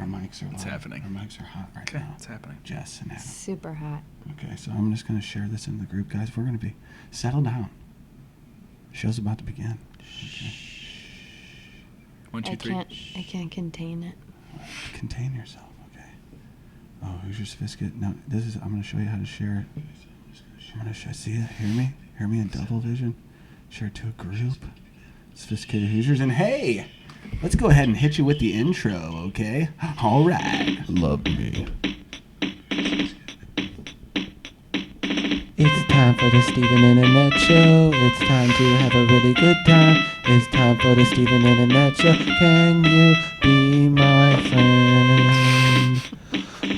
Our mics are loud. It's happening. Our mics are hot right now. It's happening. Jess and Adam. Super hot. Okay, so I'm just going to share this in the group, guys. We're going to be... Settle down. Show's about to begin. Okay. 1, 2, 3. I can't contain it. Contain yourself, okay? Oh, who's your sophisticated? No, this is... I'm going to show you how to share it. I'm going to show... See it? Hear me? Hear me in double vision? Share it to a group. Sophisticated Hoosiers. And hey, let's go ahead and hit you with the intro, okay? All right. Love me. It's time for the Steven Internet Show. It's time to have a really good time. It's time for the Steven Internet Show. Can you be my friend?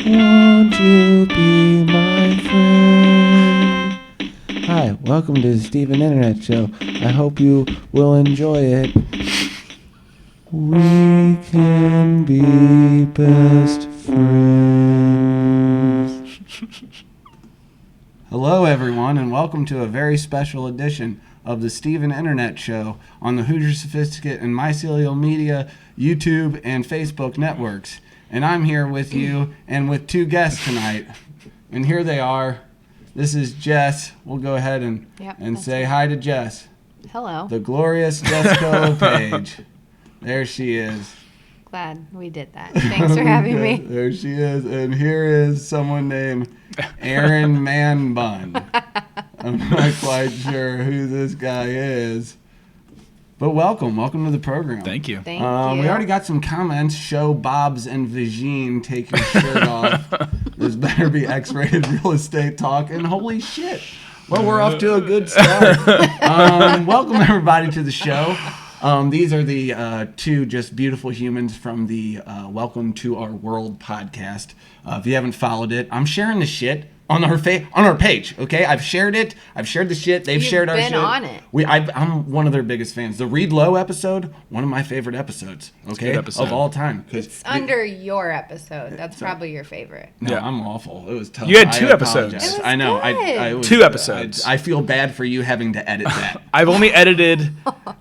Won't you be my friend? Hi, welcome to the Steven Internet Show. I hope you will enjoy it. We can be best friends. Hello, everyone, and welcome to a very special edition of the Steven Internet Show on the Hoosier Sophisticate and Mycelial Media, YouTube, and Facebook networks. And I'm here with you and with two guests tonight. And here they are. This is Jess. We'll go ahead and say hi to Jess. Hello. The glorious Jessica LePage. There she is. Glad we did that. Thanks for having me. There she is. And here is someone named Aaron Manbun. I'm not quite sure who this guy is. But welcome to the program. Thank you. Thank you. We already got some comments. Show Bob's and Vagine take your shirt off. This better be X-rated real estate talk. And holy shit. Well, we're off to a good start. Welcome everybody to the show. These are the two just beautiful humans from the Welcome to Our World podcast. If you haven't followed it, I'm sharing the shit on our page. Okay, I've shared it. I've shared the shit. They've shared our shit. You've been on it. I'm one of their biggest fans. The Reed Lowe episode, one of my favorite episodes. Okay, good episode. of all time. It's under your episode. That's probably your favorite. No, Yeah. I'm awful. It was tough. You had two I episodes. apologize. It was I know. good. I was, 2 episodes. I feel bad for you having to edit that. I've only edited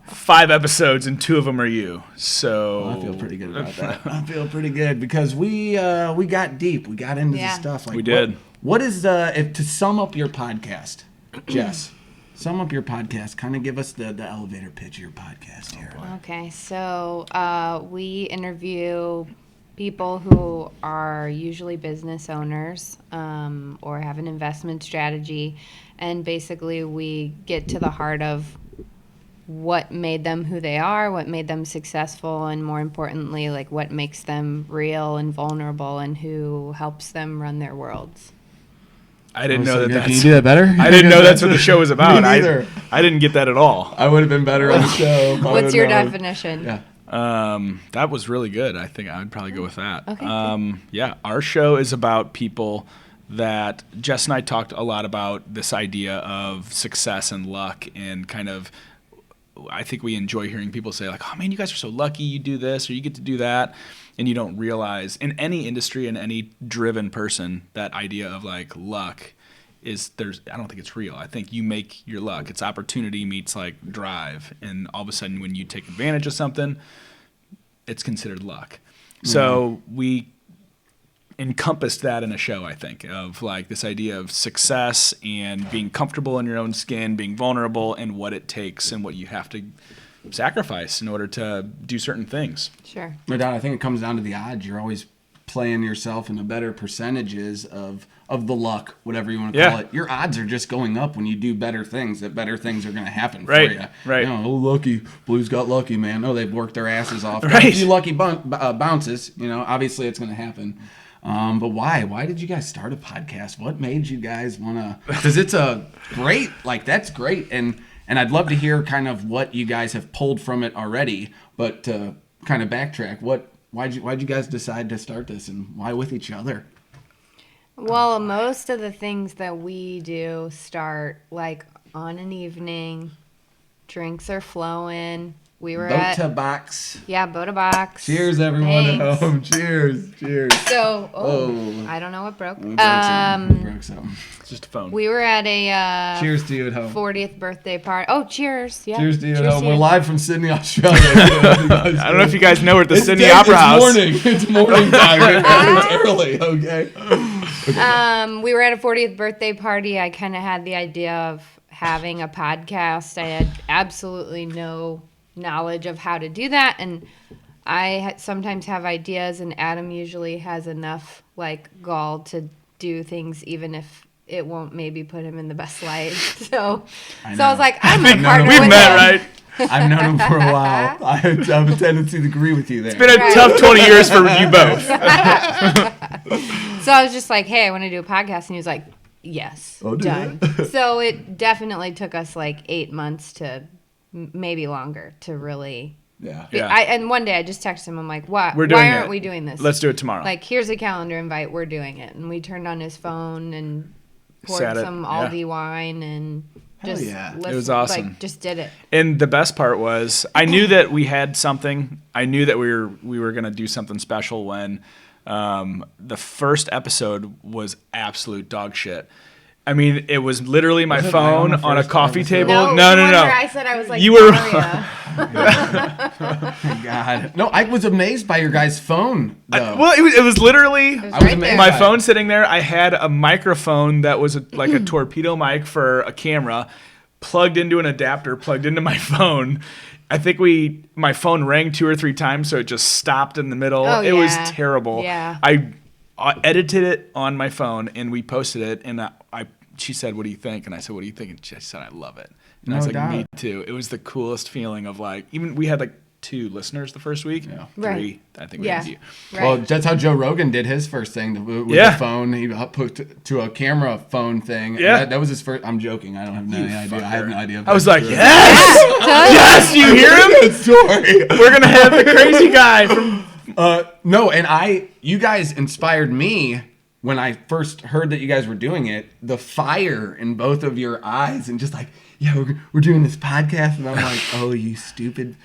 5 episodes, and 2 of them are you. So I feel pretty good about that. I feel pretty good because we got deep. We got into the stuff. Like, We did. What is to sum up your podcast, Jess? Sum up your podcast. Kind of give us the elevator pitch of your podcast here. Okay, so we interview people who are usually business owners or have an investment strategy, and basically we get to the heart of what made them who they are, what made them successful, and more importantly, like what makes them real and vulnerable, and who helps them run their worlds. I didn't know that. Can you do that better? I didn't know that's what the show was about. Me neither. I didn't get that at all. I would have been better on the show. What's your definition? Yeah. That was really good. I think I would probably go with that. Okay, Yeah, our show is about people that Jess and I talked a lot about this idea of success and luck, and kind of I think we enjoy hearing people say like, oh man, you guys are so lucky you do this or you get to do that. And you don't realize in any industry and any driven person, that idea of like luck I don't think it's real. I think you make your luck. It's opportunity meets like drive. And all of a sudden when you take advantage of something, it's considered luck. Mm-hmm. So we encompassed that in a show, I think, of like this idea of success and being comfortable in your own skin, being vulnerable, and what it takes and what you have to sacrifice in order to do certain things. Sure. No doubt. I think it comes down to the odds. You're always playing yourself in the better percentages of the luck, whatever you want to call it. Your odds are just going up when you do better things, that better things are going to happen for you. Right. You know, oh, lucky. Blues got lucky, man. Oh, they've worked their asses off. Right. Got a few lucky bounces. You know, obviously it's going to happen. But why? Why did you guys start a podcast? What made you guys want to? Because it's a great, that's great. And I'd love to hear kind of what you guys have pulled from it already, but to kind of backtrack, why'd you guys decide to start this, and why with each other? Well, most of the things that we do start like on an evening, drinks are flowing, We were Bota at Box. Bota Box. Cheers, everyone Thanks. at home. Cheers. So, Oh. I don't know what broke. We broke something. It's just a phone. We were at a Cheers to you at home. 40th birthday party. Oh, chears! Yeah. Cheers to you at Cheers home. to We're you. live from Sydney, Australia. I don't know if you guys know we're at the It's Sydney day- Opera House. It's morning time. It's early, okay? We were at a 40th birthday party. I kind of had the idea of having a podcast. I had absolutely no knowledge of how to do that, and I sometimes have ideas, and Adam usually has enough gall to do things even if it won't maybe put him in the best light. So I was like, I'm a partner We've with met, him. right? I've known him for a while. I have a tendency to agree with you there. It's been a Right. tough 20 years for you both. So I was just like, hey, I want to do a podcast. And he was like, yes, Oh, do done. So it definitely took us 8 months to maybe longer to really. Yeah. Yeah. And one day I just texted him. I'm like, why We're doing aren't it. we doing this? Let's do it tomorrow. Here's a calendar invite. We're doing it. And we turned on his phone and poured Sat it, some yeah. Aldi wine and just yeah. It listened, was awesome. just did it. And the best part was, I knew that we had something. I knew that we were gonna do something special when the first episode was absolute dog shit. I mean, it was literally my Was it phone my own on a first coffee episode? table. No. No. I said I was like You were- Maria. God. No, I was amazed by your guys' phone, though. Well, it was literally It was I was right amazed there. my by it. phone sitting there. I had a microphone that was like a torpedo mic for a camera, plugged into an adapter, plugged into my phone. I think my phone rang 2 or 3 times, so it just stopped in the middle. Oh, It was yeah. terrible. Yeah. I edited it on my phone and we posted it. And she said, "What do you think?" And I said, "What do you think?" And she said, "I love it." And I was No like, "Me doubt. too." It was the coolest feeling of even we had 2 listeners the first week. Yeah. 3, Right. I think we Yeah. had you. Right. Well, that's how Joe Rogan did his first thing with Yeah. the phone. He put to a camera phone thing. Yeah. That was his first. I'm joking. I don't have any idea. I have no idea. if I was that's like, true. yes, yes, you hear him? Good story. We're gonna have the crazy guy from. No, and you guys inspired me when I first heard that you guys were doing it. The fire in both of your eyes, and just yeah, we're doing this podcast, and I'm like, oh, you stupid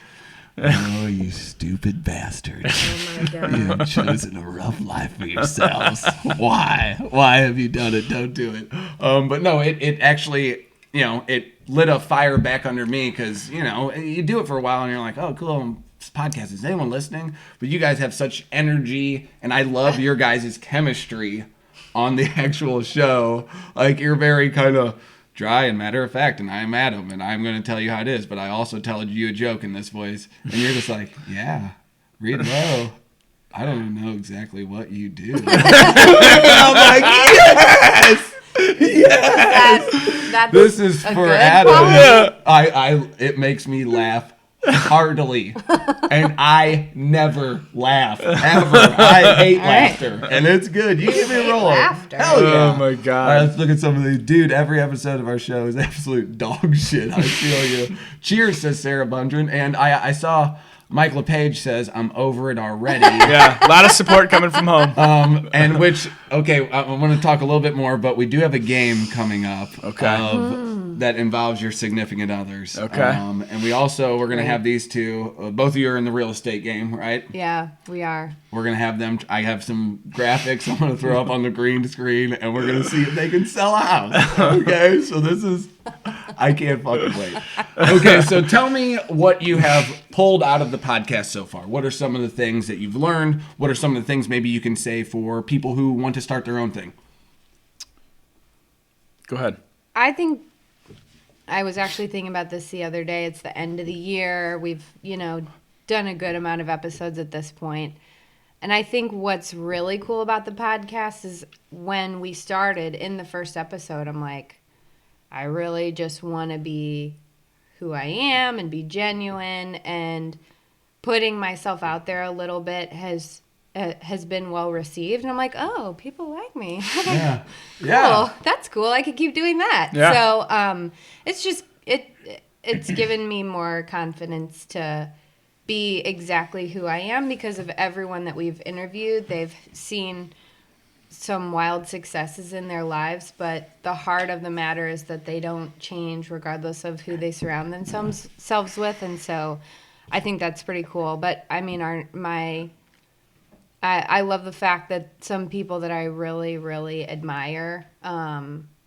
bastard. Oh my God. You have chosen a rough life for yourselves. Why? Why have you done it? Don't do it. But no, it actually, it lit a fire back under me because, you do it for a while and you're like, oh, cool. This podcast, is anyone listening? But you guys have such energy, and I love your guys' chemistry on the actual show. You're very kind of dry and matter of fact, and I'm Adam, and I'm going to tell you how it is, but I also tell you a joke in this voice, and you're just like, yeah, read low. I don't even know exactly what you do. And I'm like, yes! That's This is a for good Adam. quality. It makes me laugh heartily, and I never laugh ever. I hate laughter, and it's good. You give me a hate roller. laughter. Hell yeah! Oh my All right, God. let's look at some of these. Dude, every episode of our show is absolute dog shit. I feel you. Cheers, says Sarah Bundren, and I saw Mike LePage says I'm over it already. Yeah, a lot of support coming from home. And which, okay, I want to talk a little bit more, but we do have a game coming up. Okay. That involves your significant others. Okay. And we're going to have these two. Both of you are in the real estate game, right? Yeah, we are. We're going to have them. I have some graphics I'm going to throw up on the green screen, and we're going to see if they can sell a house. Okay, so this is, I can't fucking wait. Okay, so tell me what you have pulled out of the podcast so far. What are some of the things that you've learned? What are some of the things maybe you can say for people who want to start their own thing? Go ahead. I think I was actually thinking about this the other day. It's the end of the year. We've, done a good amount of episodes at this point. And I think what's really cool about the podcast is when we started in the first episode, I'm like, I really just want to be who I am and be genuine, and putting myself out there a little bit has been well received. And I'm like, oh, people like me. Yeah. Cool. That's cool. I could keep doing that. Yeah. So it's just it's given me more confidence to be exactly who I am because of everyone that we've interviewed. They've seen some wild successes in their lives, but the heart of the matter is that they don't change regardless of who they surround themselves with. And so I think that's pretty cool. But I mean, I love the fact that some people that I really, really admire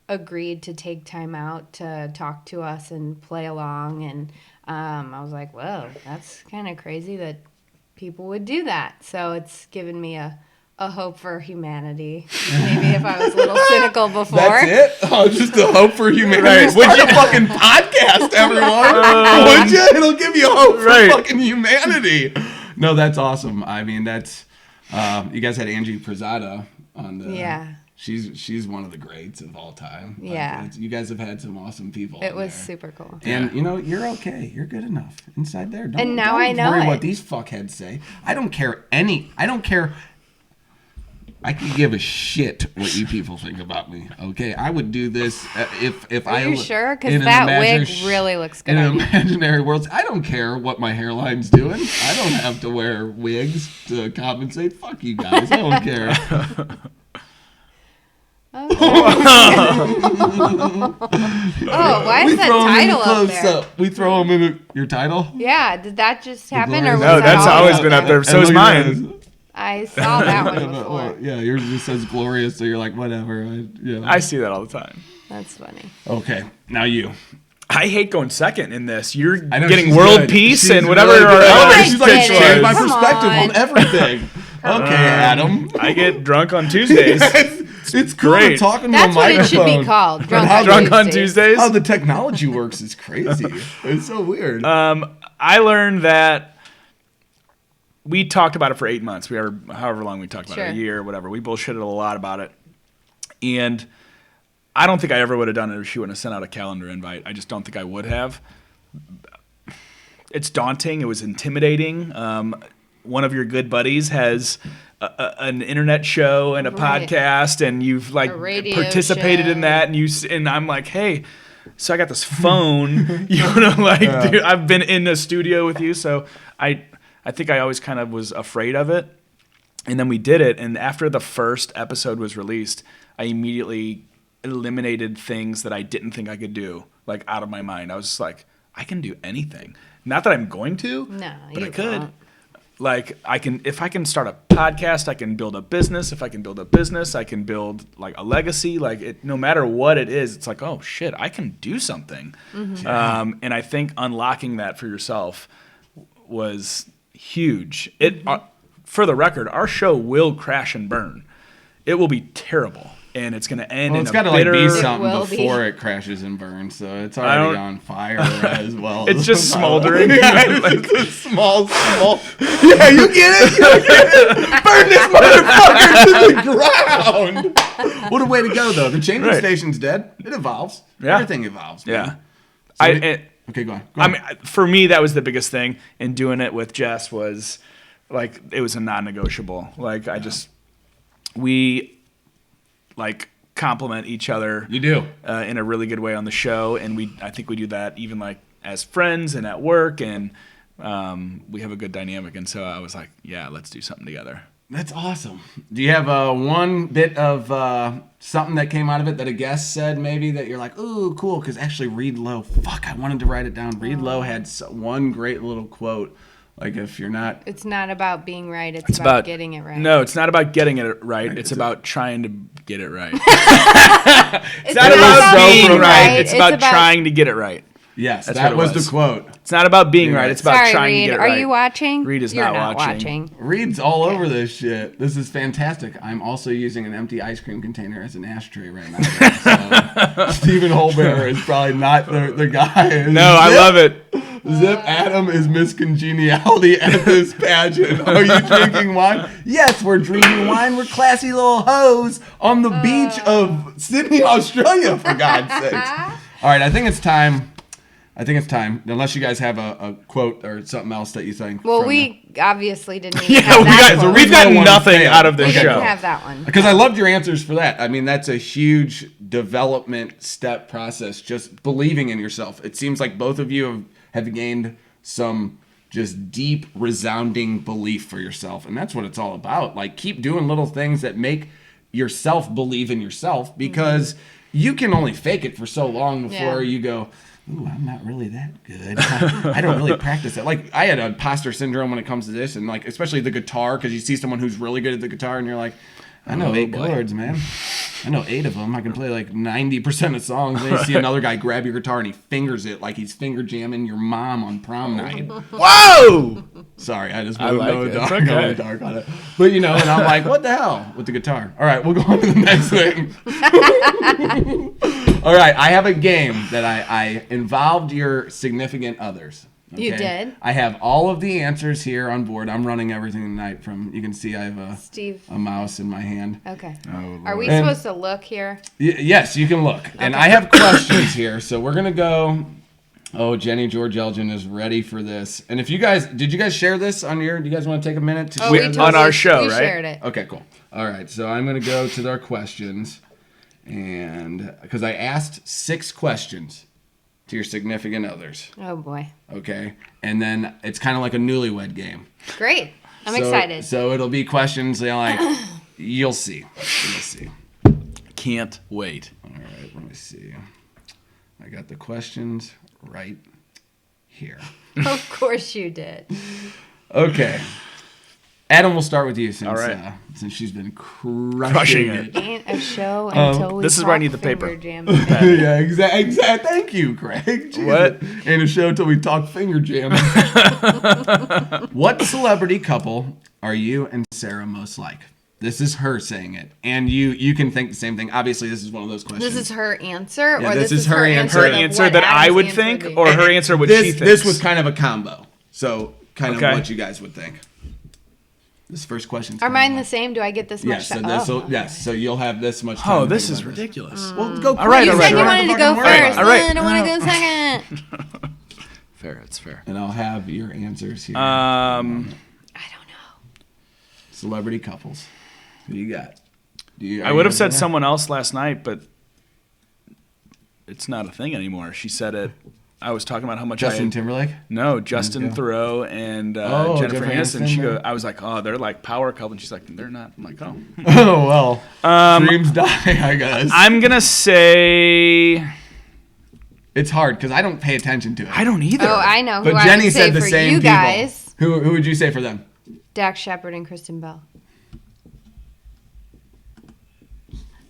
agreed to take time out to talk to us and play along. And I was like, whoa, that's kind of crazy that people would do that. So it's given me a hope for humanity. Maybe if I was a little cynical before. That's it? Oh, just a hope for humanity. Right. Start a fucking podcast, everyone. Would you? It'll give you hope for Right. fucking humanity. No, that's awesome. I mean, that's you guys had Angie Prezada on the. Yeah. She's one of the greats of all time. Like, Yeah. you guys have had some awesome people. It on was there. super cool. And you're okay. You're good enough inside there. Don't, And now don't I know worry it. what these fuckheads say. I don't care. I could give a shit what you people think about me. Okay, I would do this if Are I. you sure? Because in an that wig imagine- really looks good In on an you. imaginary world, I don't care what my hairline's doing. I don't have to wear wigs to compensate. Fuck you guys. I don't care. Oh, why is that throw 'em in the title up close there? up. We throw them in your title. Yeah, did that just happen, or was No, that that's always up been up there. So And is look at mine. this. I saw that one Well, before. yeah, yours just says glorious, so you're like, whatever. I see that all the time. That's funny. Okay, now you. I hate going second in this. You're I know getting she's world good. pease She's and whatever really our good. elevator She's like, pitch change my was. Come perspective on. on everything. Okay, Adam. I get drunk on Tuesdays. It's cool Great. talking to That's a what it microphone. should be called. But Drunk how on Drunk on Tuesdays. Tuesdays. How the technology works is crazy. It's so weird. I learned that we talked about it for 8 months. However long we talked about it, a Sure. year, whatever. We bullshitted a lot about it. And I don't think I ever would have done it if she wouldn't have sent out a calendar invite. I just don't think I would have. It's daunting. It was intimidating. One of your good buddies has an internet show and a Right. podcast, and you've like A radio participated in show. that, and I'm like, hey, so I got this phone, dude, I've been in the studio with you, so I think I always kind of was afraid of it, and then we did it, and after the first episode was released, I immediately eliminated things that I didn't think I could do, like out of my mind. I was just like, I can do anything. Not that I'm going to, No, but you I could. won't. Like if I can start a podcast, I can build a business. If I can build a business, I can build like a legacy. Like no matter what it is, it's like, oh shit, I can do something. Mm-hmm. And I think unlocking that for yourself was huge. Mm-hmm. For the record, our show will crash and burn. It will be terrible, and it's going to end well, in it's a got to like bitter. be It something will be. before it crashes and burns, so it's I already don't- on fire as well. It's just smoldering. Yeah, it's just a small. Yeah, you get it? You get it? Burn this motherfucker to the ground. What a way to go, though. The changing Right. station's dead. It evolves. Yeah. Everything evolves. man. Yeah. Okay, go on. I mean, for me, that was the biggest thing. And doing it with Jess was like, it was a non-negotiable. Like, we like complement each other. You do. In a really good way on the show. And I think we do that even like as friends and at work. And we have a good dynamic. And so I was like, yeah, let's do something together. That's awesome. Do you have one bit of something that came out of it that a guest said maybe that you're like, ooh, cool? Because actually Reed Lowe, I wanted to write it down. Reed Lowe had one great little quote. Like if you're not... It's not about being right. It's about getting it right. No, it's not about getting it right. It's about trying to get it right. It's not about so being profound. right. It's about trying to get it right. Yes, That's that what it was was. the quote. It's not about being You're right. right. It's about Sorry, trying Reed. to get it Are right. you watching? Reed is You're not watching. Reed's all over this shit. This is fantastic. I'm also using an empty ice cream container as an ashtray right now. So Stephen Holbear is probably not the guy. No, I love it. Zip Adam is Miss Congeniality at this pageant. Are you drinking wine? Yes, we're drinking wine. We're classy little hoes on the beach of Sydney, Australia, for God's sakes. All right, I think it's time. Unless you guys have a quote or something else that you think. Well, from we obviously didn't even Yeah, have that quote. we've got Reasonable one nothing failed. out of this We show. didn't have that one. Because I loved your answers for that. I mean, that's a huge development step process, just believing in yourself. It seems like both of you have gained some just deep, resounding belief for yourself. And that's what it's all about. Like, keep doing little things that make yourself believe in yourself, because you can only fake it for so long before Yeah. you go, ooh, I'm not really that good. I don't really practice it. Like, I had imposter syndrome when it comes to this, and like, especially the guitar, because you see someone who's really good at the guitar, and you're like, I know 8 chords, man. I know 8 of them. I can play like 90% of songs. And then you see another guy grab your guitar and he fingers it like he's finger jamming your mom on prom night. Whoa! Sorry, I just I went like go it. It's dark, go okay. dark on it. But and I'm like, what the hell with the guitar? All right, we'll go on to the next thing. All right, I have a game that I involved your significant others. You did? I have all of the answers here on board. I'm running everything tonight you can see I have Steve. a mouse in my hand. Okay. Oh, Are we And- supposed to look here? Yes, you can look. And I have questions here, so we're going to go. Oh, Jenny George Elgin is ready for this. And if did you guys share this on do you guys want to take a minute to Oh, share we this? on our show, we right? shared it. Okay, cool. All right, so I'm going to go to their questions. And because I asked 6 questions to your significant others, Oh boy. okay? And then it's kind of like a newlywed game. Great. I'm So- excited. So it'll be questions like, you'll see. You'll see. Can't wait. All right, let me see. I got the questions right here. Of course you did. Okay. Adam, we'll start with you since All right. since she's been crushing Crushing it. it. Ain't a show until we this is where I talk need the paper. finger jam. Yeah, exactly. Thank you, Craig. Jesus. What? Ain't a show till we talk finger jamming. What celebrity couple are you and Sarah most like? This is her saying it, and you can think the same thing. Obviously, this is one of those questions. This is her answer, Yeah, or this this is her answer. Her of answer what that I Adam's would answer think, would be? or her answer what she thinks. This was kind of a combo, so kind Okay. of what you guys would think. This first question. Are mine the same? Do I get this much? Yes. So this will yes. So you'll have this much time. Oh, to this think is about ridiculous. Well, go. All right, You all said right, you all right. wanted to go first. All right. I don't want to go second. Fair, it's fair. And I'll have your answers here. I don't know. Celebrity couples. Who you got? I would have said someone else last night, but it's not a thing anymore. She said it. I was talking about how much Justin I had, Timberlake. No, Justin Okay. Thoreau and Oh, Jennifer Jennifer Aniston. Aniston. I was like, oh, they're like power couple. And she's like, they're not. I'm like, oh. Oh well. Dreams die, I guess. I'm gonna say It's hard because I don't pay attention to it. I don't either. Oh, I know who But I Jenny would say said the for same you people. guys. Who would you say for them? Dax Shepard and Kristen Bell.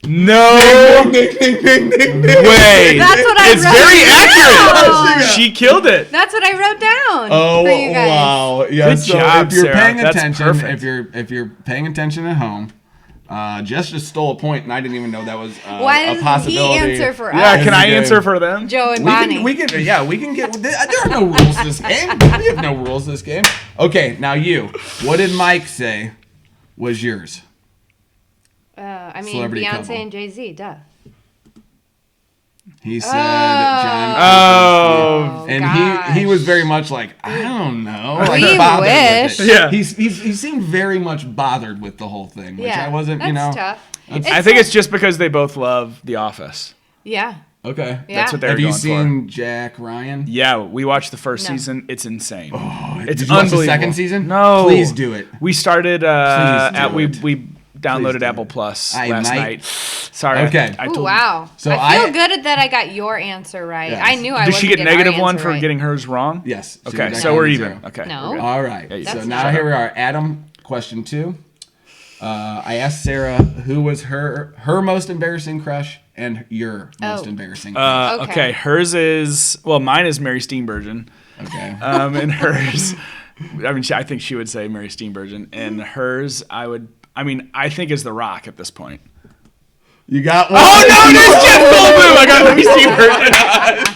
No Ding, ding, ding, ding, ding. way. That's what I It's wrote very down. accurate. She killed it. That's what I wrote down Oh for you guys. wow! Yeah. Good so job, if you're Sarah. paying That's attention, perfect. if you're paying attention at home, Jess just stole a point, and I didn't even know that was Why a doesn't he possibility. answer for Yeah, us? can I Good. answer for them? Joe and We Bonnie. can get. There are no rules to this game. We have no rules to this game. Okay, now you. What did Mike say was yours? I mean, Celebrity Beyonce couple. and Jay-Z, duh. He said John. Oh. And gosh. he was very much like, I don't know. We Like, bothered with wish. it. Yeah. He seemed very much bothered with the whole thing, which Yeah, I wasn't, that's tough. I think it's just because they both love The Office. Yeah. Okay. Yeah. That's what they're Have going you seen for. Jack Ryan? Yeah, we watched the first No. season. It's insane. Did It's you watch unbelievable. the second season? No. Please do it. We started Please at do we it. we Please downloaded do Apple it. Plus I last might- night. Sorry. Okay. I Ooh, told wow. So I feel I- good that I got your answer right. Yes. I knew I Did wasn't she get getting our negative one answer for right. getting hers wrong? Yes. she Okay, did so we're that even. zero. Okay. No. we're good. All right. Yeah, So That's now not- here we are. Adam, question 2. I asked Sarah who was her most embarrassing crush and your most Oh. embarrassing crush. Okay. Okay. Hers is mine is Mary Steenburgen, Okay. and hers. I mean, I think she would say Mary Steenburgen, and hers I think is The Rock at this point. You got one. Oh no, there's Jeff Goldblum. I got Mary Steenburgen.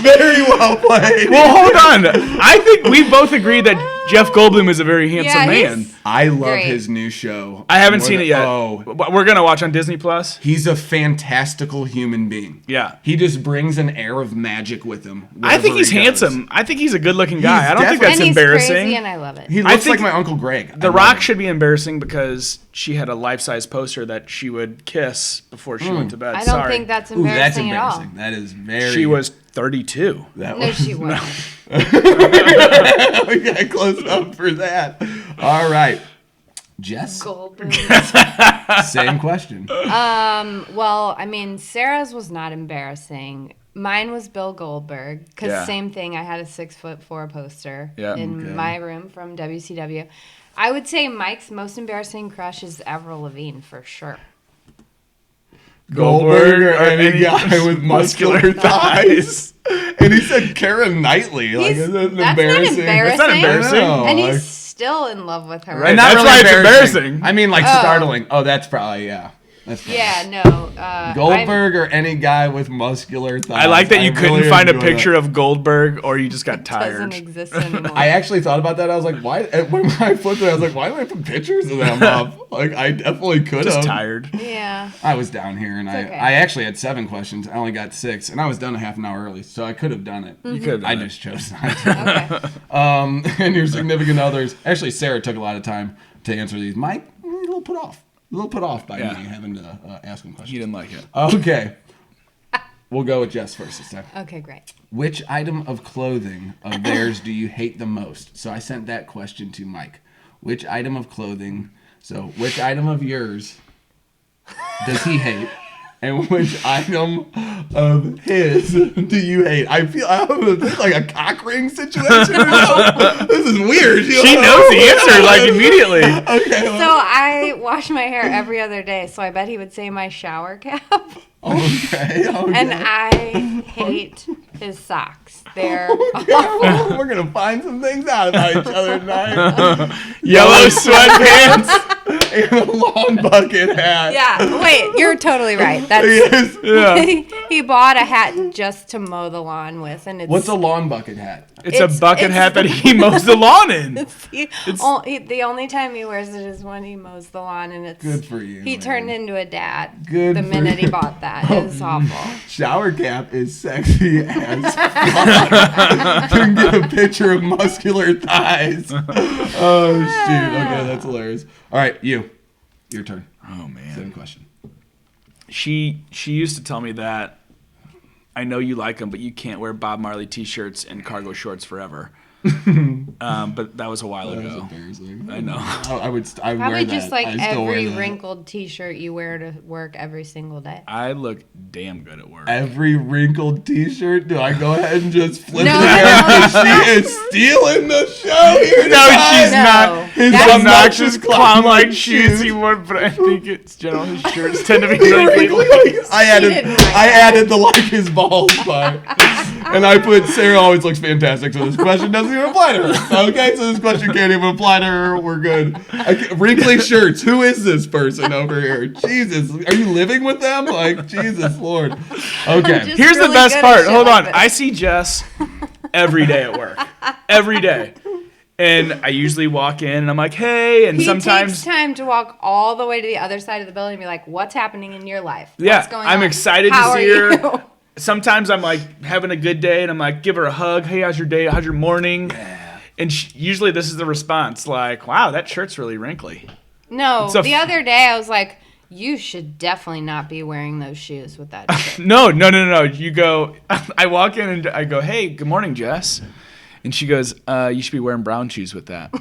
Very well played. Well, hold on. I think we both agree that Jeff Goldblum is a very handsome Yeah, man. he's- I love Great. his new show. I haven't more seen than- it yet. Oh, But we're gonna watch on Disney Plus. he's a fantastical human being. Yeah. He just brings an air of magic with him. I think wherever he's he goes. handsome. I think he's a good-looking guy. He's I don't think definitely- that's and he's embarrassing. crazy and I love it. He looks think like my Uncle Greg. The Rock should be embarrassing because she had a life-size poster that she would kiss before she went to bed. I don't Sorry. think that's Ooh, that's embarrassing, embarrassing. That is very. She was 32. That at all. No, was. she wasn't. We got close up for that. All right. Jess, Goldblum. same question. Well, I mean, Sarah's was not embarrassing. Mine was Bill Goldberg because Yeah. same thing. I had a 6'4" poster Yeah. in Okay. my room from WCW. I would say Mike's most embarrassing crush is Avril Lavigne for sure. Goldberg or any guy with muscular thighs. And he said Karen Knightley. Like, He's- isn't that that's not embarrassing? embarrassing. That's not embarrassing. No, And like- he's still in love with her. Right. not That's why it's embarrassing. I mean, like Oh. startling. Oh, that's probably, yeah. That's probably. Yeah, no. Goldberg or any guy with muscular thighs. I like that you couldn't really find a enjoy picture that. of Goldberg, or you just got doesn't tired. exist anymore. I actually thought about that. I was like, why? When I flipped it, I was like, why did I put pictures of them up? Like, I definitely could have. Just tired. yeah. I was down here, and okay. I actually had 7 questions. I only got 6, and I was done a half an hour early, so I could have done it. You could. I just chose not to. Okay. And your significant others. Actually, Sarah took a lot of time to answer these. Mike, a little put off. A little put off by Yeah. me having to ask him He questions. didn't like it. Okay. We'll go with Jess first this time. Okay, great. Which item of clothing of theirs do you hate the most? So I sent that question to Mike. Which item of clothing, so which item of yours does he hate? And which item of his do you hate? I feel this is like a cock ring situation. Or something. This is weird. She knows the answer like immediately. Okay. So I wash my hair every other day, so I bet he would say my shower cap. Okay. And I hate his socks. They're awful. We're gonna find some things out about each other tonight. Yellow sweatpants. And a long bucket hat. Yeah, wait, you're totally right. That's Yes. Yeah. he bought a hat just to mow the lawn with, and it's What's a long bucket hat? It's a bucket it's- hat that he mows the lawn in. the only time he wears it is when he mows the lawn, and it's Good for you, He man. turned into a dad Good the for minute he you. bought that. It was awful. Shower cap is sexy as fuck. Can get a picture of muscular thighs. Oh shoot. Okay, that's hilarious. All right, your turn. Oh man. Same question. She used to tell me that I know you like them, but you can't wear Bob Marley t-shirts and cargo shorts forever. But that was a while That was ago. embarrassing. I know. I would wear Probably that. just like I still wear every that. wrinkled T-shirt you wear to work every single day. I look damn good at work. Every wrinkled T-shirt. Do I go ahead and just flip No, it again? no. She is stealing the show here. No, tonight. she's not. His That's- obnoxious clown-like clown-like shoes shoes. he wore, but I think it's general. His shirts tend to be He really wrinkled big. like- I added didn't write I that. added the like his balls part. And I put Sarah always looks fantastic, so this question doesn't even apply to her. Okay, so this question can't even apply to her. We're good. Wrinkly shirts. Who is this person over here? Jesus, are you living with them? Like Jesus Lord. Okay. just- Here's the really best good at part. shit Hold like on. this. I see Jess every day at work. Every day. And I usually walk in and I'm like, hey, and He sometimes takes time to walk all the way to the other side of the building and be like, "What's happening in your life? yeah, What's going I'm on? excited How to see are her. you?" Sometimes I'm like having a good day and I'm like, give her a hug. Hey, how's your day? How's your morning? And usually this is the response, like, wow, that shirt's really wrinkly. No, It's a the f- other day I was like, "You should definitely not be wearing those shoes with that shirt." No. You go, I walk in and I go, hey, good morning, Jess. And she goes, you should be wearing brown shoes with that.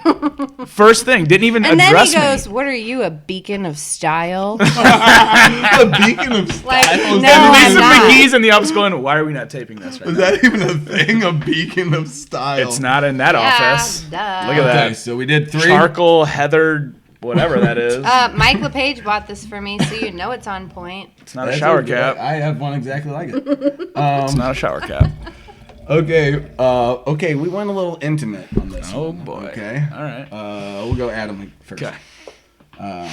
First thing, didn't even And then address he goes, me. "What are you, a beacon of style?" A beacon of style. Like, Is no, that I'm Lisa even- not. McGee's in the office going, why are we not taping this right Is now? that even a thing? A beacon of style. It's not in that office. duh. Look at that. Okay, so we did 3. Charcoal, heather, whatever that is. Mike LePage bought this for me, so you know it's on point. It's not a That's shower okay. cap. I have one exactly like it. It's not a shower cap. Okay, we went a little intimate on this Oh, one. boy. Okay. All right. We'll go Adam first. Okay. No,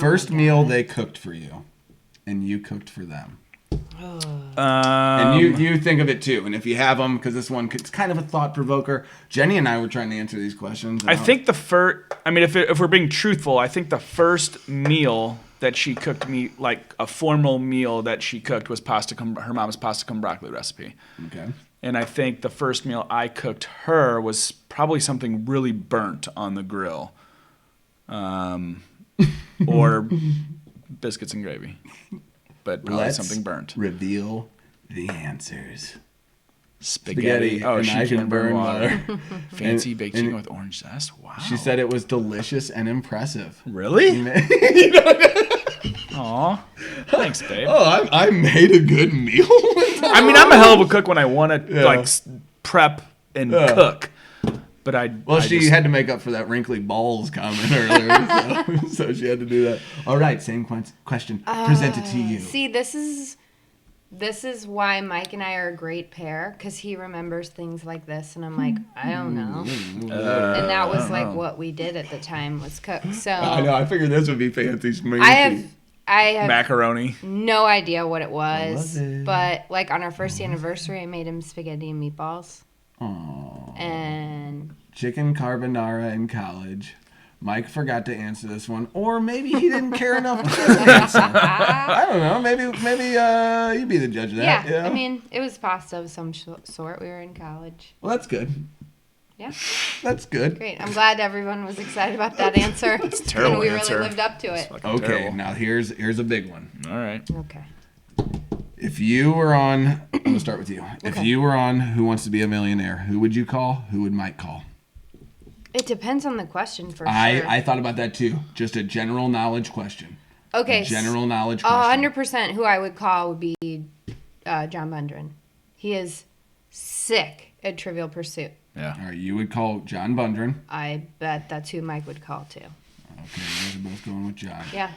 First my meal God. they cooked for you, and you cooked for them. And And you think of it too. And if you have them, because this one it's kind of a thought provoker. Jenny and I were trying to answer these questions. I think the first, I mean, if we're being truthful, I think the first meal that she cooked me, like a formal meal that she cooked, was her mom's pasta con broccoli recipe. Okay. And I think the first meal I cooked her was probably something really burnt on the grill. Or biscuits and gravy. But probably Let's something burnt. reveal the answers. Spaghetti. Oh, and she I can burn water. water. Fancy And- baked and- chicken with orange zest. Wow. She said it was delicious and impressive. Really? Aw. Thanks, babe. Oh, I made a good meal. I mean, I'm a hell of a cook when I want to Yeah. like prep and Yeah. cook. But Well, I she just- had to make up for that wrinkly balls comment earlier, so she had to do that. All right, same question presented to you. See, this is why Mike and I are a great pair, because he remembers things like this, and I'm like, I don't know. And that was like what we did at the time was cook. So I know. I figured this would be fancy schmancy. I have macaroni. no idea what it was, was it? but like on our first anniversary, I made him spaghetti and meatballs. And Chicken carbonara in college. Mike forgot to answer this one, or maybe he didn't care enough to answer. I don't know. Maybe you be the judge of that. yeah, I mean, it was pasta of some sort. We were in college. well, that's good. Yeah, That's good. great. I'm glad everyone was excited about that answer. It's a terrible and we answer. really lived up to it. Fucking Okay, terrible. now here's a big one. All right. Okay. If you were on, I'm gonna start with you. If Okay. you were on Who Wants to Be a Millionaire, who would you call? Who would Mike call? It depends on the question for sure. I thought about that too. Just a general knowledge question. Okay. A general knowledge question. 100% who I would call would be John Bundren. He is sick at Trivial Pursuit. Yeah. All right, you would call John Bundren. I bet that's who Mike would call too. Okay, you guys are both going with John. Yeah.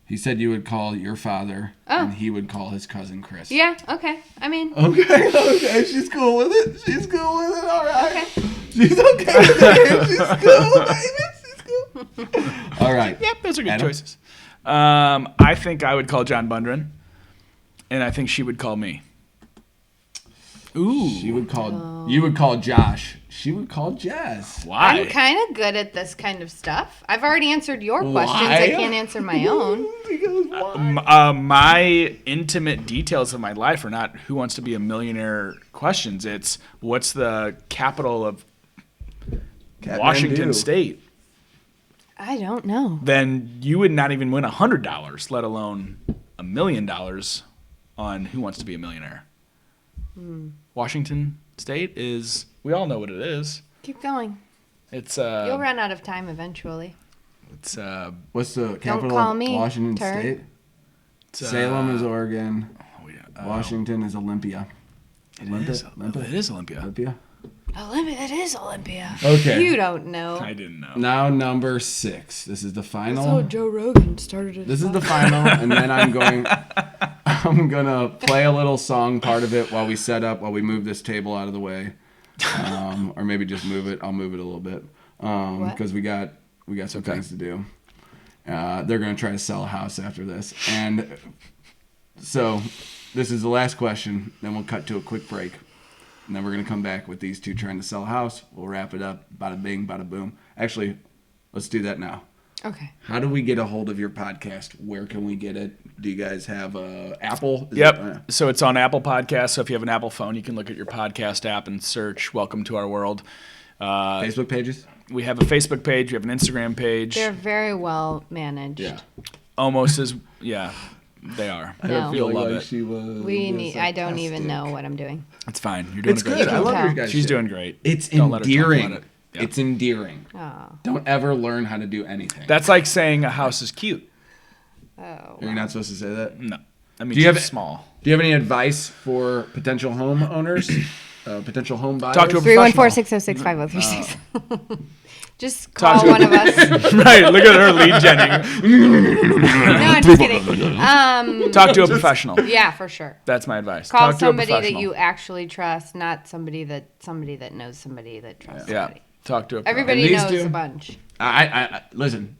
He said you would call your father, Oh. and he would call his cousin Chris. Yeah, okay. I mean, Okay, she's cool with it. She's cool with it. All right. okay. She's okay with it. She's cool, baby. She's cool. All right. Yep, those are good Adam? choices. I think I would call John Bundren, and I think she would call me. Ooh. She would call. You would call Josh. She would call Jess. Why? I'm kind of good at this kind of stuff. I've already answered your questions. Why? I can't answer my own. Because why? My intimate details of my life are not who wants to be a millionaire questions. It's what's the capital of Washington Kathmandu. State. I don't know. Then you would not even win $100, let alone $1 million on Who Wants to Be a Millionaire. Washington State is, we all know what it is. Keep going. It's You'll run out of time eventually. it's What's the capital call of me, Washington turd. State? it's, Salem is Oregon. oh, yeah, Washington is Olympia. It is Olympia. Olympia. Olympia. It is Olympia. Okay. You don't know. I didn't know. Now number 6. This is the final. So Joe Rogan started it. This is the final, and then I'm gonna play a little song part of it while we move this table out of the way, or maybe just move it. I'll move it a little bit because we got some things to do. They're gonna try to sell a house after this, and so this is the last question. Then we'll cut to a quick break, and then we're gonna come back with these two trying to sell a house. We'll wrap it up. Bada bing, bada boom. Actually, let's do that now. Okay. How do we get a hold of your podcast? Where can we get it? Do you guys have Apple? Is Yep. it- So it's on Apple Podcasts. So if you have an Apple phone, you can look at your podcast app and search "Welcome to Our World." Facebook pages? We have a Facebook page. We have an Instagram page. They're very well managed. Yeah. Almost as they are. No. You'll love it. She was. I don't even know what I'm doing. It's fine. You're doing It's a great good. I job. love Okay. your guys. She's shit. doing great. It's Don't let her talk endearing. about it. Yeah. It's endearing. Oh. Don't ever learn how to do anything. That's like saying a house is cute. Oh. You're not supposed to say that. No, I mean Do you have- she's small. Do you have any advice for potential home owners? Potential home buyers? Talk to a 314-606-5036. Just Talk call to- one of us. Right. Look at her lead genning. No, I'm just kidding. Talk to a professional. Yeah, for sure. That's my advice. Call Talk to a somebody that professional. you actually trust, not somebody that knows somebody that trusts Yeah. somebody. Talk to a Everybody And these knows two? a bunch. I listen.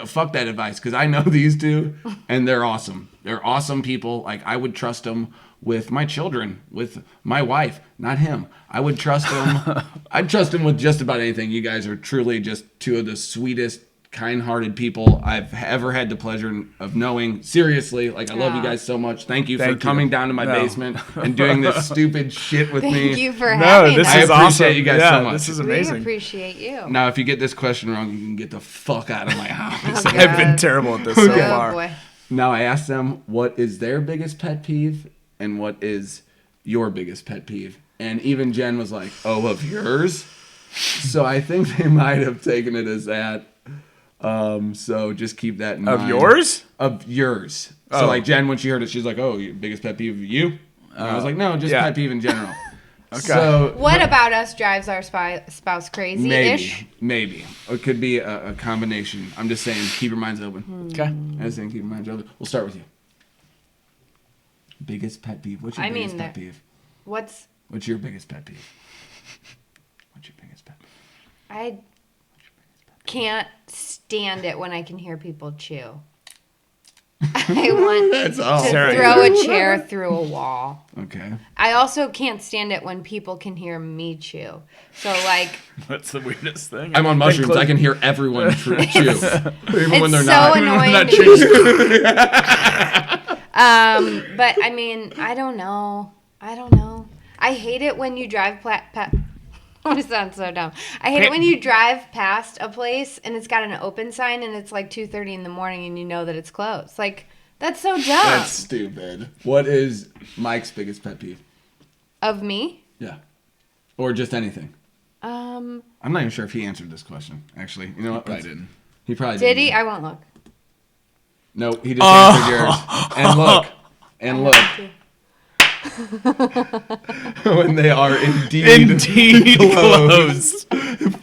Fuck that advice because I know these two and they're awesome. They're awesome people. Like I would trust them with my children, with my wife, not him. I would trust them. I'd trust him with just about anything. You guys are truly just two of the sweetest, kind-hearted people I've ever had the pleasure of knowing. Seriously, like I love you Aw. guys so much. Thank you Thank for you. coming down to my No. basement and doing this stupid shit with me. Thank you for No, having this us. I is appreciate awesome. you guys yeah, so much. This is We amazing. appreciate you. Now, if you get this question wrong, you can get the fuck out of my house. Oh, I've been God. terrible at this so Oh, far. boy. Now I asked them what is their biggest pet peeve and what is your biggest pet peeve. And even Jen was like, "Oh, of yours?" So I think they might have taken it as that. So just keep that in mind. Of yours? Of yours. Oh. So like Jen, when she heard it, she's like, "Oh, your biggest pet peeve of you?" And I was like, "No, just Yeah. pet peeve in general." Okay. So What about us drives our spouse crazy-ish? maybe it could be a combination. I'm just saying, keep your minds open. Okay. I'm just saying, keep your minds open. We'll start with you. Biggest pet peeve. What's your biggest pet peeve? What's What's your biggest pet peeve? What's your biggest pet peeve? I can't stand it when I can hear people chew. I want to Sarah, throw a chair through a wall. Okay. I also can't stand it when people can hear me chew. So like, That's the weirdest thing. I'm on mushrooms. Then I can hear everyone chew, even when it's they're so not. annoying. Not to chewing. But I mean, I don't know. I hate it when you drive I sound so dumb. I hate it when you drive past a place and it's got an open sign and it's like 2:30 in the morning and you know that it's closed. Like, that's so dumb. That's stupid. What is Mike's biggest pet peeve? Of me? Yeah. Or just anything. Um, I'm not even sure if he answered this question. Actually, you know what? Probably didn't. He probably did he? didn't. I won't look. No, he just answered yours. And look. And look. When they are indeed closed.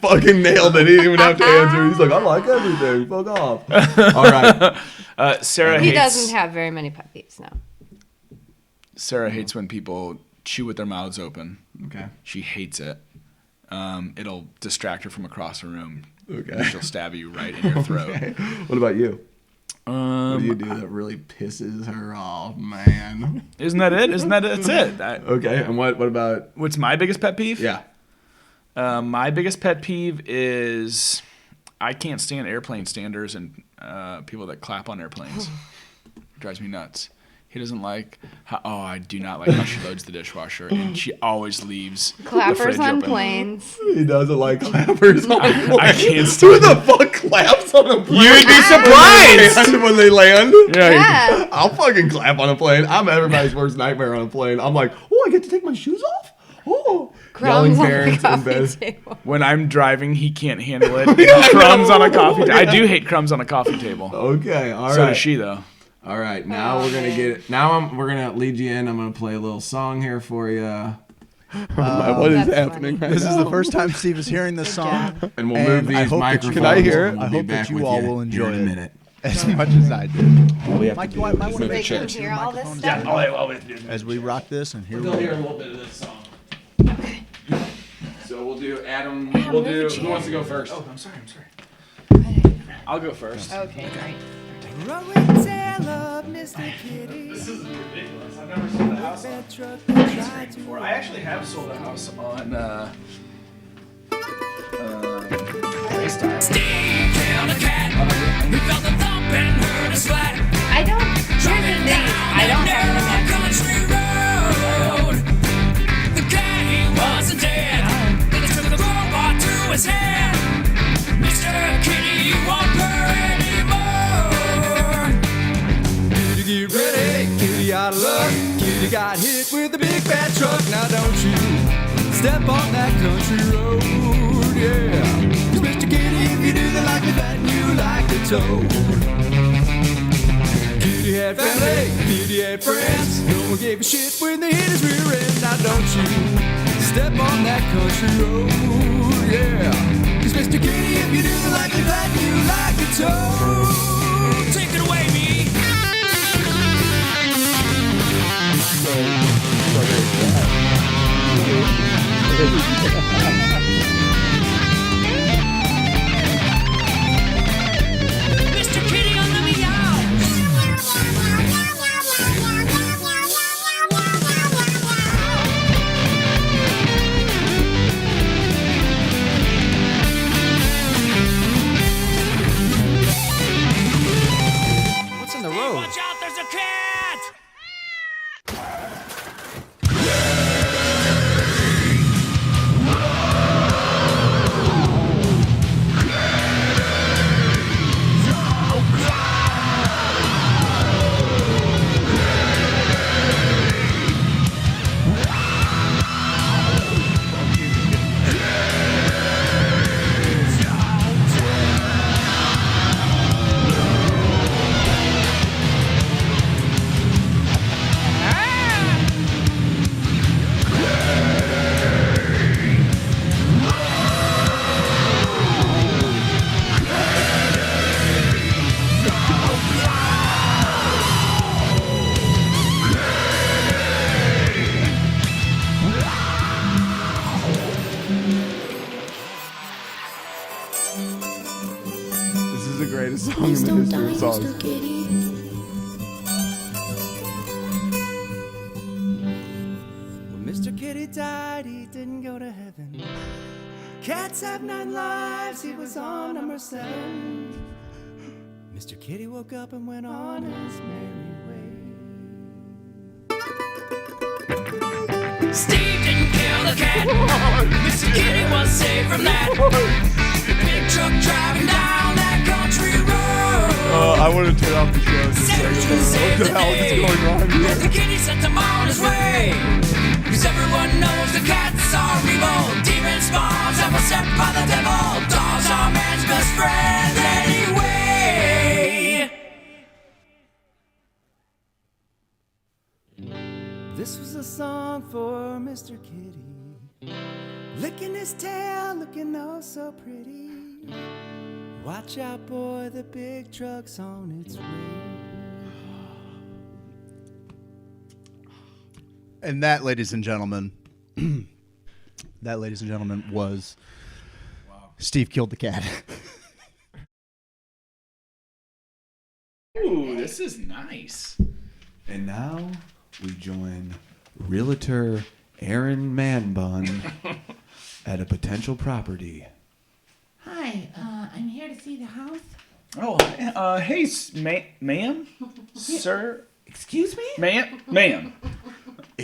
Fucking nailed it. He didn't even have to answer. He's like, I like everything. Fuck off. All right. Sarah He hates. doesn't have very many pet peeves, no. Sarah hates when people chew with their mouths open. Okay. She hates it. It'll distract her from across the room. Okay. She'll stab you right in your throat. Okay. What about you? What do you do that really pisses her off, man? Isn't that it? That's it? Okay. And what about? What's my biggest pet peeve? Yeah. My biggest pet peeve is I can't stand airplane standers and people that clap on airplanes. It drives me nuts. He doesn't like I do not like how she loads the dishwasher and she always leaves the Clappers fridge on open. planes. He doesn't like clappers on a plane. I can't Who stand the fuck claps on a plane? You'd be surprised. When they land? Yeah. I'll fucking clap on a plane. I'm everybody's worst nightmare on a plane. I'm like, oh, I get to take my shoes off? Oh. Crumbs on the parents in coffee bed. table. When I'm driving, he can't handle it. And crumbs on a coffee table. I do hate crumbs on a coffee table. Okay, all right. So does she, though. All right, now we're gonna get. We're gonna lead you in. I'm gonna play a little song here for you. What is That's happening? funny. Right This is now? the first time Steve is hearing this song, And we'll and move I these hope that you- microphones. Can I hear it? and we'll I be hope that back you with all you will here in enjoy a it. minute. as much as I did. All we have Mike, to you do might is want to move They make the can chairs. hear all this microphone's stuff. down as we rock this, and here we They'll hear a go. little bit of this song. So we'll do Adam. Adam, We'll move do. the Who chair. wants to go first? I'm sorry. I'll go first. Okay, great. This is ridiculous. I've never sold a house on before. I actually have sold a house on FaceTime. I don't. Here's the thing. I don't have an imagination. Kitty, get ready, kitty out of luck. Kitty got hit with a big fat truck. Now don't you step on that country road, yeah. 'Cause Mr. Kitty, if you do the like it that, you like the toad. Kitty had family, Kitty had friends. No one gave a shit when they hit his rear end. Now don't you step on that country road, yeah. 'Cause Mr. Kitty, if you do the like it that, you like the toad. Take it away, me. Mr. Kitty on the meow. What's in the road? Watch out, there's a cat! history of songs. When Mr. Kitty died, he didn't go to heaven. Cats have 9 lives, he was on number 7. Mr. Kitty woke up and went on his merry way. Steve didn't kill the cat. Mr. Kitty was saved from that. Big truck driving down that country road. I wanted to turn off the show. Just Saved what the hell is going on here? Mr. Kitty sent him on his way. Cause everyone knows the cats are evil. Demon spawns that were sent by the devil. Dogs are man's best friend anyway. This was a song for Mr. Kitty, licking his tail, looking oh so pretty. Watch out, boy, the big truck's on its way. And that, ladies and gentlemen, was Steve Killed the Cat. Ooh, this is nice. And now we join realtor Aaron Manbun at a potential property. Hi, I'm here to see the house. Oh, hey, ma'am, sir, Excuse me? ma'am.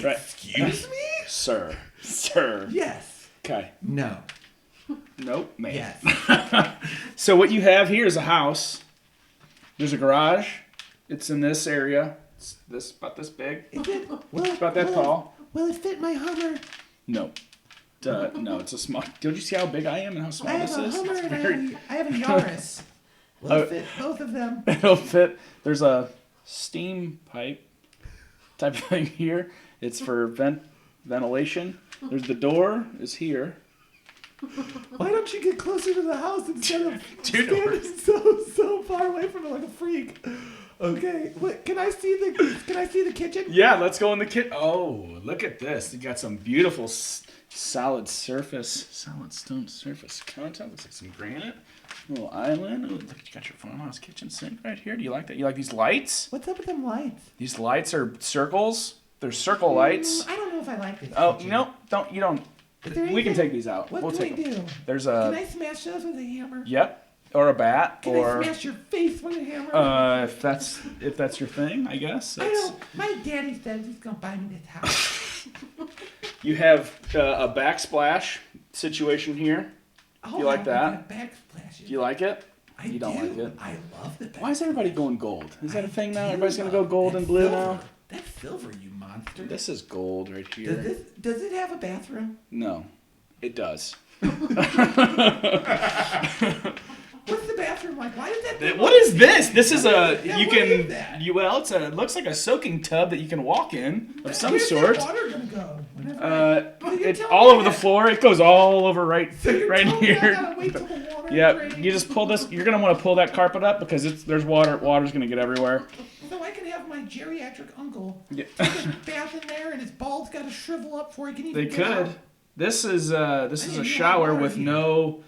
Right. Excuse me? Sir. Yes. Okay. No. Nope, ma'am. Yes. So what you have here is a house. There's a garage. It's in this area. It's about this big. Well, About that tall. Will it fit my Hummer? No. No, it's a small. Don't you see how big I am and how small I have this a is? Hummer It's and very- I have a Yaris. Will Oh. it fit both of them? It'll fit. There's a steam pipe type of thing here. It's for ventilation. There's the door is here. Why don't you get closer to the house instead of Dude, standing so far away from it like a freak? Okay, what, can I see the kitchen? Yeah, let's go in the kitchen. Oh, look at this. You got some beautiful solid stone surface content. Looks like some granite. Little island. Oh, look, you got your farmhouse kitchen sink right here. Do you like that? You like these lights? What's up with them lights? These lights are circles. They're circle lights. I don't know if I like this. Oh, kitchen. no, you don't. Is there We can anything- take these out. What We'll can take we them. do? There's Can I a smash those with a hammer? yep, or a bat, Can or I smash your face with a hammer? if that's your thing, I guess. I It's, don't. My daddy says he's gonna buy me this house. you have a backsplash situation here. Oh, You like I that? Backsplashes. Do you like it? I you don't do. like it? I love the back. Why is everybody going gold? Is that a thing now? I do Everybody's gonna go love gold that and blue silver. now. That's silver, you monster. This is gold right here. Does it have a bathroom? No, it does. What's the bathroom like? Why is that? What is this? This is a Yeah, you what can is that? it looks like a soaking tub that you can walk in of some Where's sort. That water gonna go? Whenever you're It's telling all me over the that- floor. It goes all over right So you're right telling me I here. gotta wait till the water Yeah, drains? you just pull this. You're gonna want to pull that carpet up because there's water. Water's gonna get everywhere. So I can have my geriatric uncle Yeah. take a bath in there, and his balls gotta shrivel up before he can even They get could. out. This is a didn't know shower water with here. no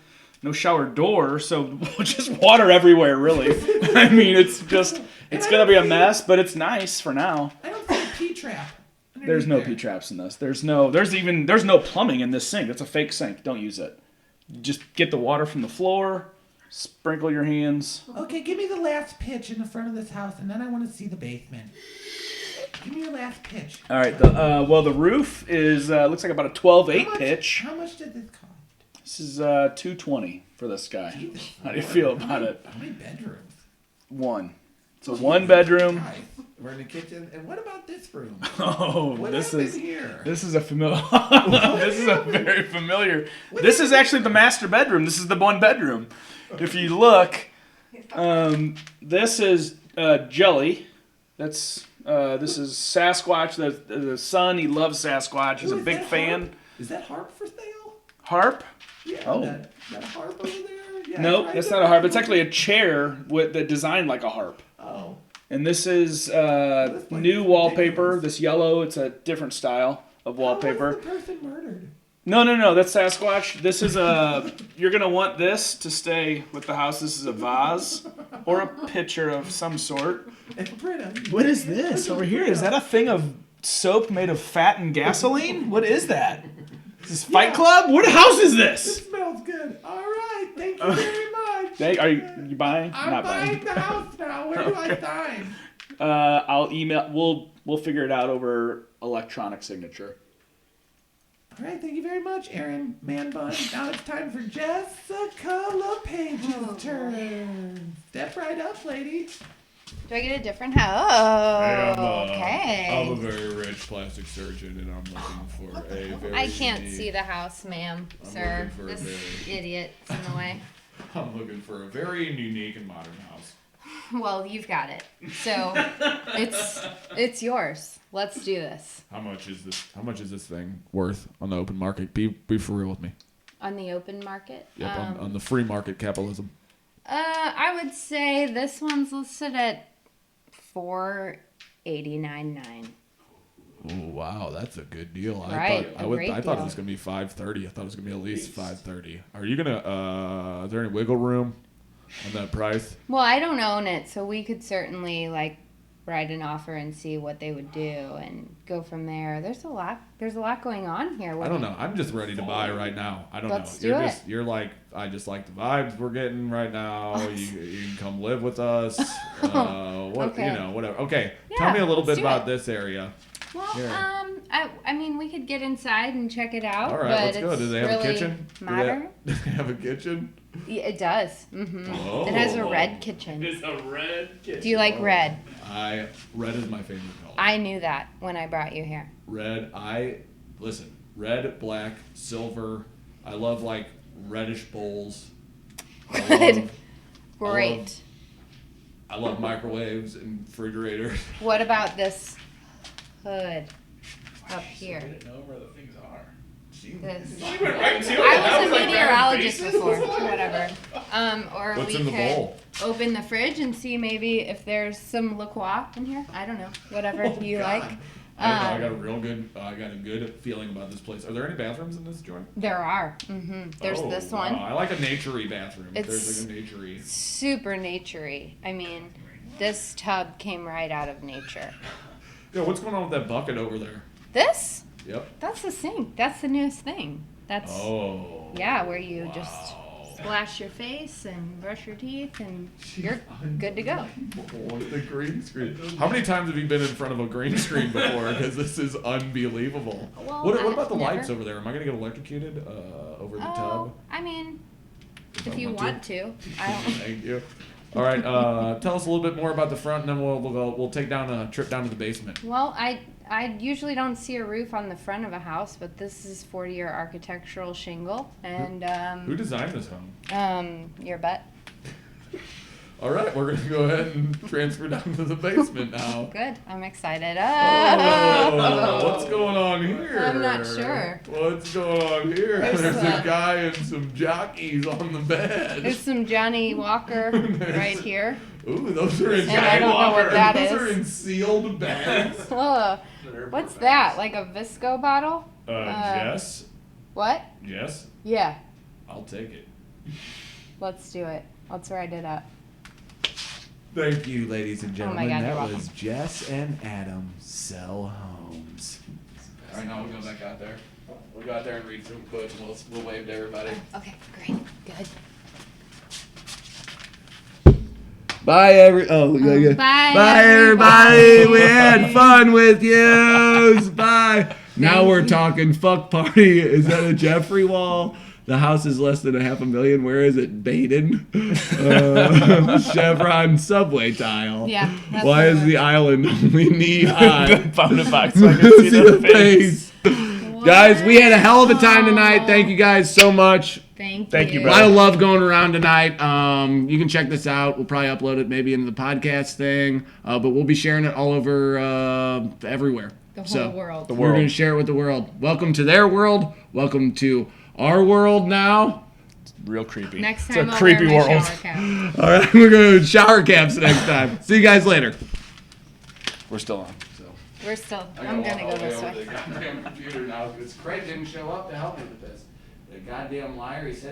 shower door, so just water everywhere. Really, I mean, it's gonna be a mess, but it's nice for now. I don't see a pee trap. There's no underneath P there. traps in this. There's no plumbing in this sink. It's a fake sink. Don't use it. Just get the water from the floor. Sprinkle your hands. Okay, give me the last pitch in the front of this house, and then I want to see the basement. Give me your last pitch. All right. The roof is looks like about a 12/8 pitch. How much did this cost? This is $220 for this guy. How do you feel about it? How many bedrooms? One. It's a one bedroom. Nice. We're in the kitchen. And what about this room? Oh, What this happened is here? this is a familiar. This is a very familiar. This is actually the master bedroom. This is the one bedroom. If you look, this is Jelly. This is Sasquatch. The son, he loves Sasquatch. He's Ooh, a is big that fan. Harp? Is that harp for sale? Harp? Yeah. Oh. That harp over there? Yeah, Nope, right that's there. not a harp. It's actually a chair that designed like a harp. Oh. And this is That's like new wallpaper. ridiculous. This yellow. It's a different style of wallpaper. How was the person murdered? No. That's Sasquatch. This is you're gonna want this to stay with the house. This is a vase or a pitcher of some sort. What is this over here? Is that a thing of soap made of fat and gasoline? What is that? Is this Fight Club? What house is this? It smells good. All right, thank you very much. Are you buying? I'm Not buying the house now. Where do I sign? I'll email. We'll figure it out over electronic signature. All right, thank you very much, Aaron Man Bun. Now it's time for Jessica LePage's turn. Step right up, lady. Do I get a different house? I'm a Okay. very rich plastic surgeon, and I'm looking for a very. I can't unique- see the house, ma'am, sir. looking for a This very- idiot's in the way. I'm looking for a very unique and modern house. Well, you've got it. So it's yours. Let's do this. How much is this? How much is this thing worth on the open market? Be for real with me. On the open market? Yep, on the free market capitalism. I would say this one's listed at $489.9. Oh wow, that's a good deal. Right, I a thought great it deal. was gonna be $530. I thought it was gonna be at least $530. Are you gonna? Is there any wiggle room on that price? Well, I don't own it, so we could certainly write an offer and see what they would do and go from there. There's a lot going on here. I don't know. I'm just ready to buy right now. I don't Let's know. do it. You're like, I just like the vibes we're getting right now. You can come live with us. Okay. Whatever. Okay. Yeah, Tell me a little let's bit do about it. this area. Well, Yeah. I mean, we could get inside and check it out. All right, but let's go. Do they have really a kitchen? Modern. Do they have a kitchen? Yeah, it does. Oh. It has a red kitchen. It's a red kitchen. Do you like red? Red is my favorite color. I knew that when I brought you here. Red. Listen. Red, black, silver. I love like reddish bowls. Good. Great. I love microwaves and refrigerators. What about this hood up here? know where the things are. This. Right to it. I was a meteorologist before. Whatever. Or What's we in the could bowl? open the fridge and see maybe if there's some La Croix in here. I don't know. Whatever you like. I got a real good. I got a good feeling about this place. Are there any bathrooms in this joint? There are. There's Oh, this wow. one. I like a naturey bathroom. It's- There's like a naturey. Super naturey. I mean, this tub came right out of nature. Yeah, what's going on with that bucket over there? This? Yep. That's the sink. That's the newest thing. That's Oh. yeah, where you just splash your face and brush your teeth and you're good to go. Oh, the green screen. How many times have you been in front of a green screen before? Because this is unbelievable. Well, What about the never. lights over there? Am I gonna get electrocuted over the Oh, tub? I mean, If if I you want want to. I don't. Thank you. All right. Tell us a little bit more about the front, and then we'll take down a trip down to the basement. Well, I usually don't see a roof on the front of a house, but this is 40-year architectural shingle, and Who designed this home? your butt. All right, we're gonna go ahead and transfer down to the basement now. Good. I'm excited. Oh, what's going on here? I'm not sure. What's going on here? There's a guy and some jockeys on the bed. There's some Johnny Walker right here. Ooh, those are in And I don't know what that those is. are in sealed bags. What's that? Like a Visco bottle? Yes. What? Yes. Yeah. I'll take it. Let's do it. Let's write it up. Thank you, ladies and Oh my gentlemen. God, you're that welcome. was Jess and Adam sell homes. All right, now we'll go back out there. We'll go out there and read through the book, and we'll wave to everybody. Okay, great. Good. Bye, Bye, Bye, everybody. We had fun with you. Bye. Now we're talking fuck party. Is that a Jeffrey Wall? The house is less than $500,000. Where is it? Baden? Chevron subway tile. Yeah, that's Why the is one. the island only knee high? Found it back so I can see the face. Guys, we had a hell of a time tonight. Thank you guys so much. Thank you. A lot of love going around tonight. You can check this out. We'll probably upload it maybe into the podcast thing, but we'll be sharing it all over everywhere. The whole So, world. We're going to share it with the world. Welcome to their world. Welcome to our world now. Real creepy. Next It's time a I'll creepy wear my world. shower cap. All right, we're going to shower caps next time. See you guys later. We're still on. So. We're still, I I'm gotta gonna walk go all this the way way. over to the goddamn computer now because Craig didn't show up to help me with this. The goddamn liar, he said